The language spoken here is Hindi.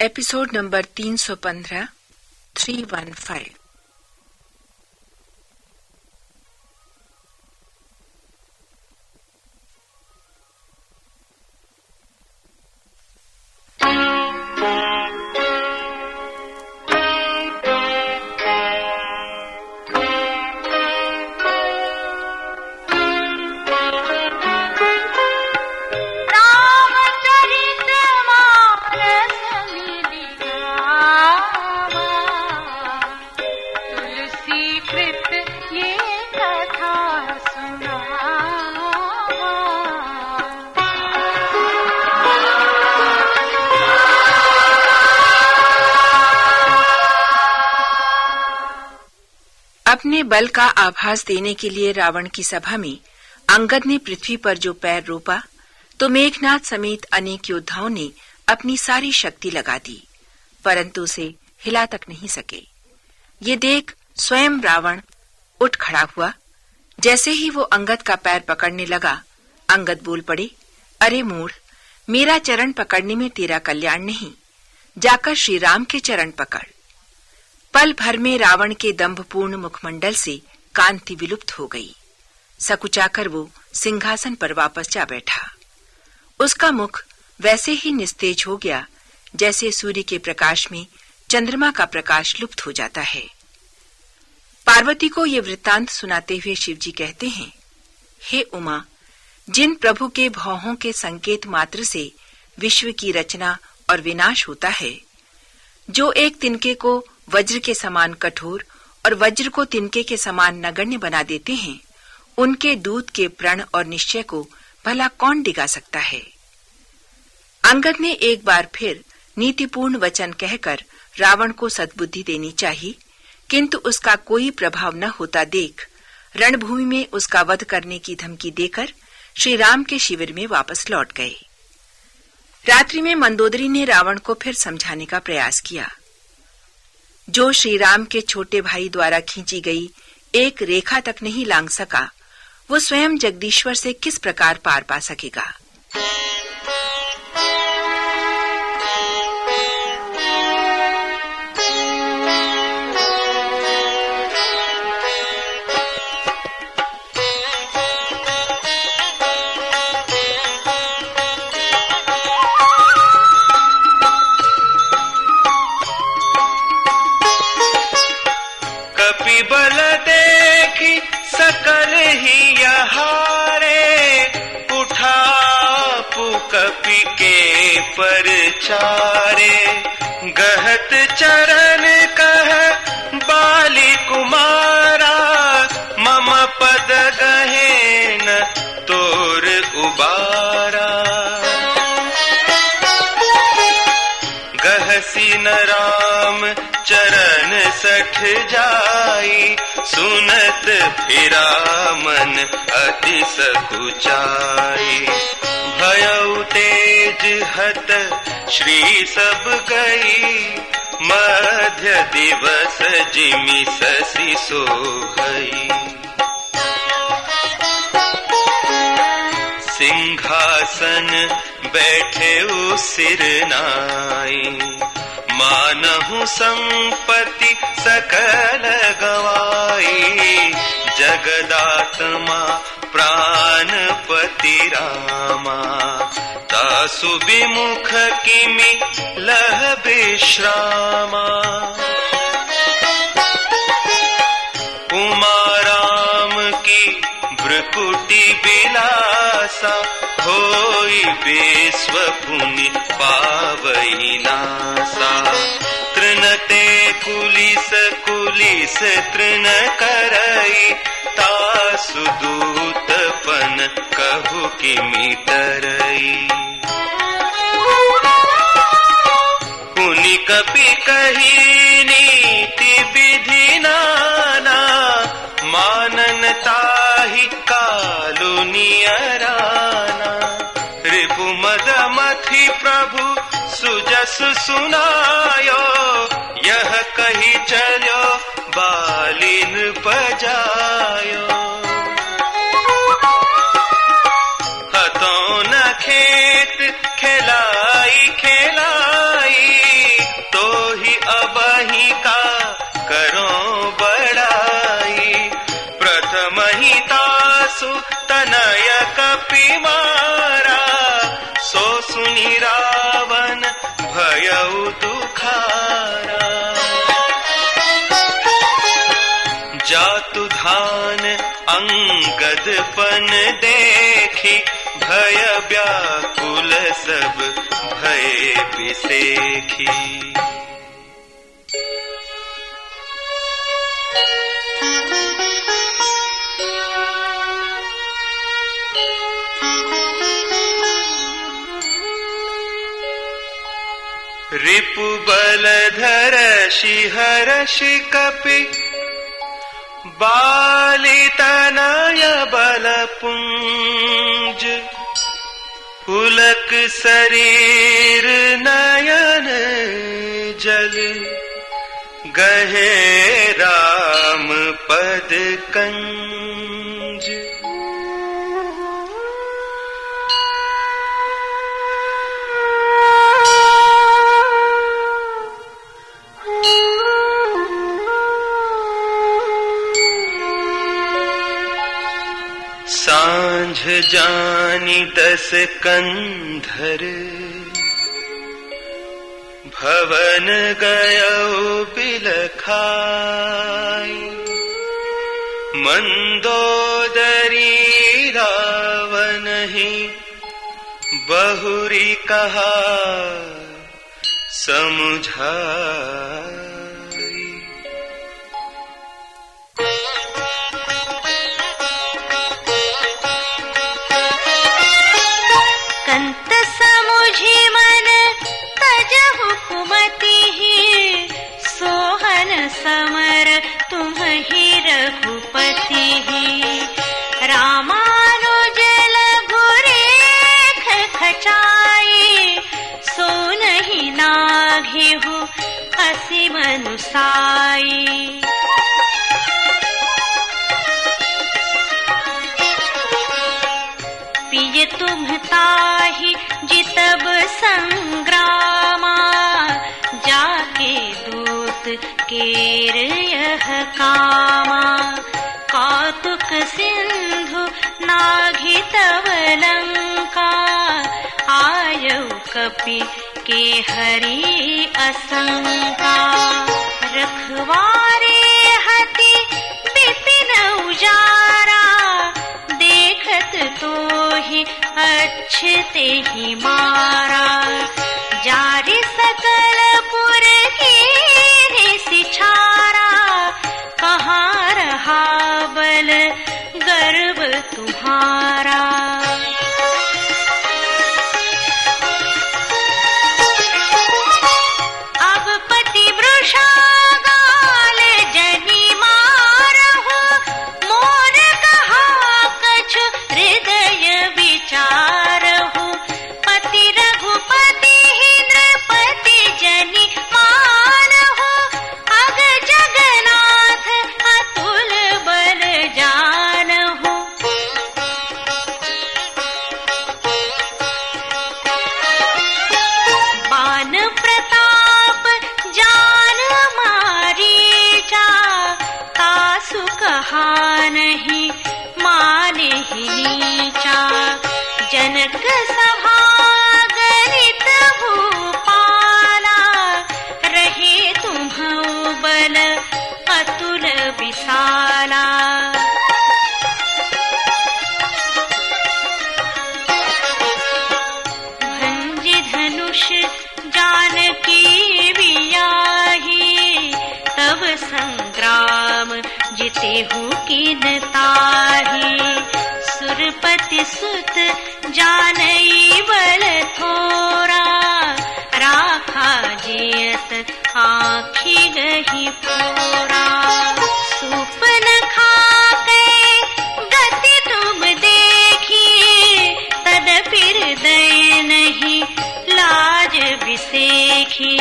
Episode number 315 315। अपने बल का आभास देने के लिए रावण की सभा में अंगद ने पृथ्वी पर जो पैर रोपा तो मेघनाद समेत अनेक योद्धाओं ने अपनी सारी शक्ति लगा दी, परंतु उसे हिला तक नहीं सके। ये देख स्वयं रावण उठ खड़ा हुआ। जैसे ही वो अंगद का पैर पकड़ने लगा, अंगद बोल पड़े, अरे मूढ़, मेरा चरण पकड़ने में तेरा कल्याण नहीं, जाकर श्री राम के चरण पकड़। पल भर में रावण के दंभपूर्ण मुखमंडल से कांति विलुप्त हो गई। सकुचाकर वो सिंहासन पर वापस जा बैठा। उसका मुख वैसे ही निस्तेज हो गया जैसे सूर्य के प्रकाश में चंद्रमा का प्रकाश लुप्त हो जाता है। पार्वती को ये वृत्तांत सुनाते हुए शिवजी कहते हैं, हे उमा, जिन प्रभु के भौहों के संकेत मात्र से विश्व की रचना और विनाश होता है, जो एक तिनके को वज्र के समान कठोर और वज्र को तिनके के समान नगण्य बना देते हैं, उनके दूत के प्रण और निश्चय को भला कौन डिगा सकता है। अंगद ने एक बार फिर नीतिपूर्ण वचन कहकर रावण को सद्बुद्धि देनी चाहिए, किंतु उसका कोई प्रभाव न होता देख रणभूमि में उसका वध करने की धमकी देकर श्री राम के शिविर में वापस लौट गए। रात्रि में मंदोदरी ने रावण को फिर समझाने का प्रयास किया। जो श्री राम के छोटे भाई द्वारा खींची गई एक रेखा तक नहीं लांघ सका, वो स्वयं जगदीश्वर से किस प्रकार पार पा सकेगा। बल देखी सकल ही यहारे, उठा पुकपि के परचारे। गहत चरण कह बाली कुमारा, मम पद गहे न तोर उबारा। गहसी न राम चरण सठ जाई, सुनत फिरा मन अति सकुचाई। भयउ तेज हत श्री सब गई, मध्य दिवस जिमि शशि सोहई। सिंहासन बैठे सिर नाई, मानहु संपत्ति सकल गवाई। जगदात्मा प्राणपति रामा, तासु विमुख किमि लह विश्रामा। उमा राम की भ्रुकुटी विलासा, होई विश्व पुनि पावई नासा। तृणते कुलिस कुलिस तृण करई, तासु दूतपन कहु किमि तरई। पुनि कपि कही नीति विधि नाना, मानन ताहि कालु नियराना। रिपु मद मथि प्रभु सुजस सुनायो, यह कही चलो बालिन बजायो। हतो न खेत खिलाई खिलाई, कपि मारा, सो सुनि रावण भयउ दुखारा। जातु धान अंगद पन देखी, भय व्याकुल सब भय बिसेखी। रिपु बलधर शिहर्षि कपि, बाली तनय बलपुंज। पुलक शरीर नयन जल, गहे राम पद कंज। सांझ जानी 10 कंधर, भवन गयो बिलखाई। मंदोदरी रावणहि बहुरी कहा समुझाई। कंत समुझि मन तजहु कुमति, सोहन समर तुम्हि रघुपति। रामानुज लघु रेख खचाई, सो नहीं नाघेहु असी मनुसाई। पिय तुम ताहि जितब संग्रामा, जाके दूत केर यह कामा। कौतुक सिंधु नाघि तव लंका, आयौ कपि के हरि असंका। रखवारे हति बिपिन उजारा, देखत तोहि अच्छते ही मारा। जारि सकल पुर कीन्हि सिछारा, कहाँ रहा बल गर्व तुम्हारा। अब पतिवृषा गाल जनि मारहु, मोर कहा कछु हृदय विचारहु। पति रघुपति नृपति जनि मानहु, अग जगन्नाथ अतुल बल जानहु। बान प्रताप जान मारीचा, तासु कहा नहीं माने ही नीचा। जनक सभा गणित भूपाला, रहे तुम्हु बल अतुल विशाला। भंजि धनुष जानकी बियाही, तब संग्राम जितेहु किन ताहि। सुरपति सुत जानई बल थोरा, राखा जियत आँखि गहि पोरा। सुपन खाके गति तुम देखी, तदपि हृदय नहीं लाज बिसेखी।